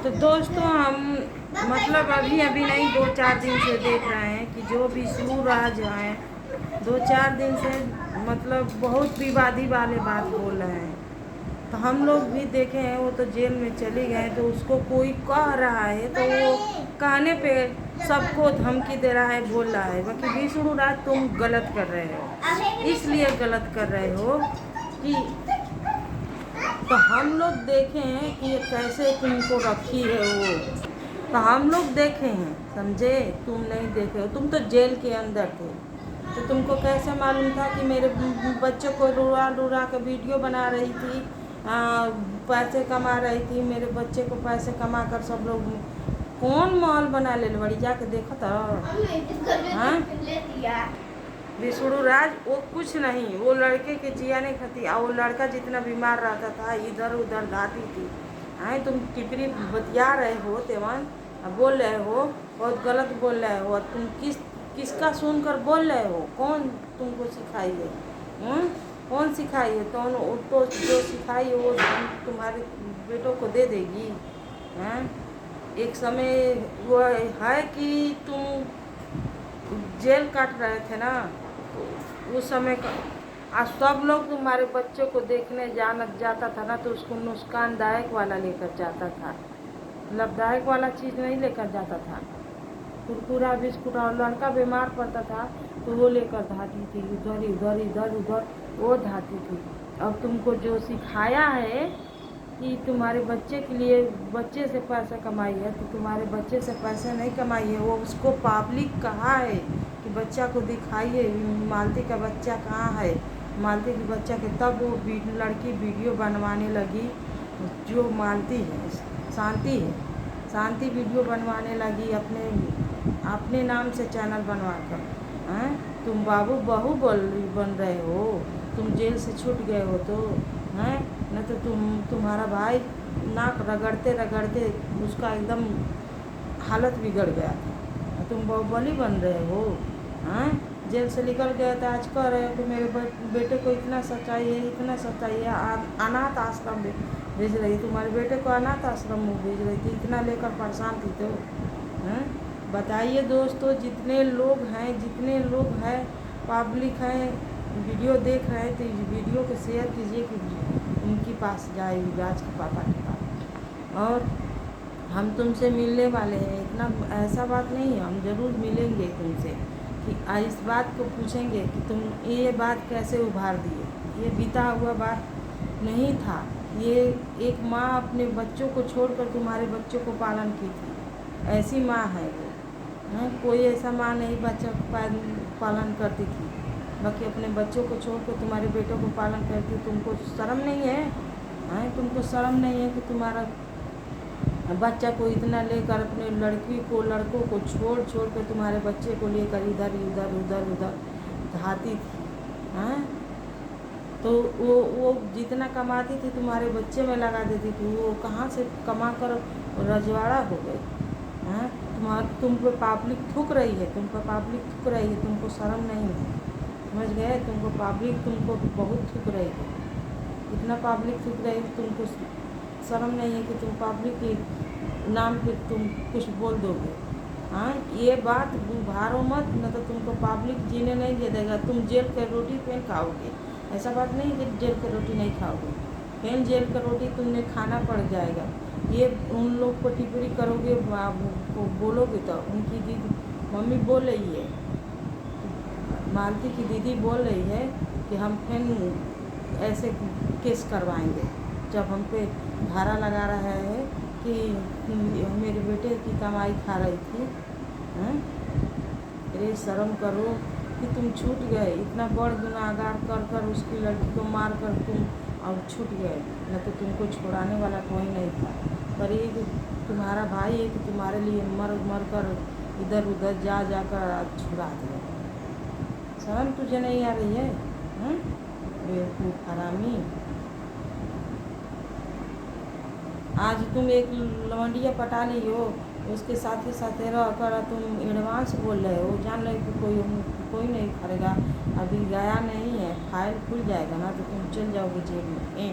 تو دوستوں ہم مطلب ابھی نہیں 2-4 دن سے دیکھ رہے ہیں کہ جو بھی راج ہیں 2-4 دن سے مطلب بہت ووادی والے بات بول رہے ہیں. تو ہم لوگ بھی دیکھے ہیں وہ تو جیل میں چلے گئے تو اس کو کوئی کہہ رہا ہے تو وہ کہنے پہ سب کو دھمکی دے رہا ہے بول رہا ہے باقی وشنو راج تم غلط کر رہے ہو. اس لیے غلط کر رہے ہو کہ تو ہم لوگ دیکھے ہیں کہ یہ کیسے تم کو رکھی ہے وہ تو ہم لوگ دیکھے ہیں سمجھے. تم نہیں دیکھے ہو, تم تو جیل کے اندر تھے تو تم کو کیسے معلوم تھا کہ میرے بچوں کو رڑا کے ویڈیو بنا رہی تھی, پیسے کما رہی تھی میرے بچے کو پیسے کما کر سب لوگ کون محل بنا لے بڑی جا کے دیکھا تھا. وشنو راج وہ کچھ نہیں, وہ لڑکے کے جیا نہیں کھتی اور وہ لڑکا جتنا بیمار رہتا تھا ادھر ادھر دھاتی تھی. تم ٹپری بتیا رہے ہو تیوان بول رہے ہو بہت غلط بول رہے ہو. تم کس کا سن کر بول رہے ہو, کون تم کو سکھائی ہے, کون سکھائی ہے تو جو سکھائی ہے وہ تمہارے بیٹوں کو دے دے گی. ایک سمے وہ ہے کہ تم جیل کاٹ رہے تھے نا اس سمے کا سب لوگ تمہارے بچوں کو دیکھنے جاتا تھا نا تو اس کو نقصان دایک والا لے کر جاتا تھا, لابھدایک والا چیز نہیں لے کر جاتا تھا. کرکرا بسکٹ اور لڑکا بیمار پڑتا تھا تو وہ لے کر دھاتی تھی ادھر ادھر ادھر ادھر وہ دھاتی تھی. اب تم کو جو سکھایا ہے کہ تمہارے بچے کے لیے بچے سے پیسہ کمائی ہے تو تمہارے بچے سے پیسے نہیں کمائی ہے, وہ اس کو پبلک کہا ہے کہ بچہ کو دکھائیے مالتی کا بچہ کہاں ہے, مالتی کے بچہ کے تب وہ لڑکی ویڈیو بنوانے لگی. جو مالتی ہے شانتی ویڈیو بنوانے لگی اپنے نام سے چینل بنوا کر. تم بابو بہو بن رہے ہو, تم جیل سے چھوٹ گئے ہو تو نہ تو تمہارا بھائی ناک رگڑتے رگڑتے اس کا ایک دم حالت بگڑ گیا تھا, تم باہوبلی بن رہے ہو. جیل سے نکل گیا تھا آج کہہ رہے ہو کہ میرے بیٹے کو اتنا سچائی ہے اناتھ آشرم میں بھیج رہی, تمہارے بیٹے کو اناتھ آشرم میں بھیج رہی تھی, اتنا لے کر پریشان تھی تو. بتائیے دوستو جتنے لوگ ہیں پبلک ہیں ویڈیو دیکھ رہے ہیں تو ویڈیو کو شیئر کیجیے کہ ان کے پاس جائے راج کے پاپا کے پاس. اور ہم تم سے ملنے والے ہیں, اتنا ایسا بات نہیں ہے, ہم ضرور ملیں گے تم سے کہ اس بات کو پوچھیں گے کہ تم یہ بات کیسے ابھار دیے. یہ بیتا ہوا بات نہیں تھا, یہ ایک ماں اپنے بچوں کو چھوڑ کر تمہارے بچوں کو پالن کی تھی, ایسی ماں ہے وہ. کوئی ایسا ماں نہیں بچہ پالن کرتی تھی باقی اپنے بچوں کو چھوڑ کر تمہارے بیٹوں کو پالن کرتی. تم کو شرم نہیں ہے, تم کو شرم نہیں ہے کہ تمہارا بچہ کو اتنا لے کر اپنے لڑکوں کو چھوڑ کر تمہارے بچے کو لے کر ادھر ادھر ادھر ادھر دھاتی تھی. تو وہ جتنا کماتی تھی تمہارے بچے میں لگا دیتی تھی, وہ کہاں سے کما کر رجواڑا ہو گئی. تم پہ پبلک تھوک رہی ہے, تم کو شرم نہیں ہے, سمجھ گئے, تم کو پبلک تم کو بہت تھوک رہی ہے, اتنا پبلک تھوک رہی ہے تم کو شرم نہیں ہے کہ تم پبلک کے نام پہ تم کچھ بول دو گے. یہ بات ابھارو مت, نہ تو تم کو پبلک جینے نہیں دے گا. تم جیل کے روٹی پھر کھاؤ گے, ایسا بات نہیں کہ جیل کی روٹی نہیں کھاؤ گے, پھر جیل کی روٹی تم نے کھانا پڑ جائے گا. یہ ان لوگ کو ٹپری کرو گے بولو گے تو ان کی دیدی ممی بول رہی ہے, مالتی کی دیدی بول رہی ہے کہ ہم پھر ایسے کیس کروائیں گے جب ہم پہ دھارا لگا رہا ہے کہ میرے بیٹے کی کمائی کھا رہی تھی. ارے شرم کرو کہ تم چھوٹ گئے, اتنا بڑ گناہگار کر اس کی لڑکی کو مار کر تم اور چھوٹ گئے, نہ تو تم کو چھوڑانے والا کوئی نہیں تھا. پر یہ تمہارا بھائی ہے کہ تمہارے لیے مر کر ادھر ادھر جا کر چھڑا دیا. شرم تجھے نہیں آ رہی ہے, بیوقوف حرامی. آج تم ایک لونڈیا پٹا لی ہو, اس کے ساتھ رہ کر تم ایڈوانس بول رہے ہو, جان رہے کہ کوئی نہیں کرے گا, ابھی گیا نہیں ہے, فائل کھل جائے گا نا تو تم چل جاؤ گے جیل میں.